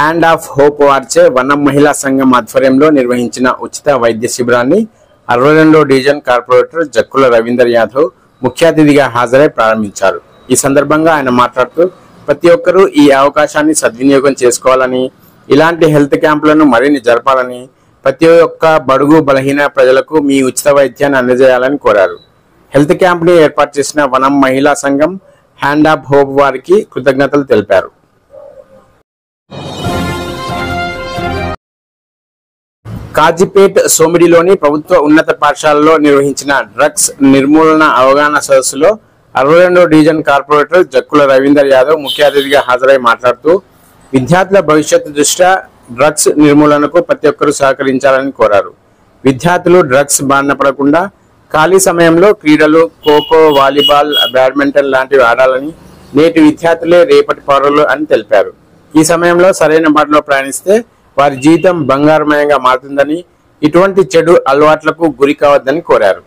Hand of hope వార్చే వనం మహిళా సంఘం ఆధ్వర్యంలో నిర్వహించిన ఉచిత వైద్య శిబిరాన్ని 62వ డివిజన్ కార్పొరేటర్ జక్కుల రవీందర్ యాదవ్ ముఖ్య అతిథిగా హాజరై ప్రారంభించారు. ఈ సందర్భంగా ఆయన మాట్లాడుతూ ప్రతి ఒక్కరూ ఈ అవకాశాన్ని సద్వినియోగం చేసుకోవాలని, ఇలాంటి హెల్త్ క్యాంపులను మరిన్ని జరపాలని, ప్రతి ఒక్క బడుగు బలహీన ప్రజలకు మీ ఉచిత వైద్యాన్ని అందజేయాలని కోరారు. హెల్త్ క్యాంప్ని ఏర్పాటు చేసిన వనం మహిళా సంఘం హ్యాండ్ ఆఫ్ హోప్ వారికి కృతజ్ఞతలు తెలిపారు. కాజీపేట్ సోమిడిలోని ప్రభుత్వ ఉన్నత పాఠశాలలో నిర్వహించిన డ్రగ్స్ నిర్మూలన అవగాహన సదస్సులో 62వ డివిజన్ కార్పొరేటర్ జక్కుల రవీందర్ యాదవ్ ముఖ్య అతిథిగా హాజరై మాట్లాడుతూ విద్యార్థుల భవిష్యత్తు దృష్ట్యా డ్రగ్స్ నిర్మూలనకు ప్రతి ఒక్కరూ సహకరించాలని కోరారు. విద్యార్థులు డ్రగ్స్ బారిన పడకుండా ఖాళీ సమయంలో క్రీడలు, ఖోఖో, వాలీబాల్, బ్యాడ్మింటన్ లాంటివి ఆడాలని, నేటి విద్యార్థులే రేపటి పౌరులు అని తెలిపారు. ఈ సమయంలో సరైన బాటలో ప్రయాణిస్తే వారి జీవితం బంగారుమయంగా మారుతుందని, ఇటువంటి చెడు అలవాట్లకు గురి కావద్దని కోరారు.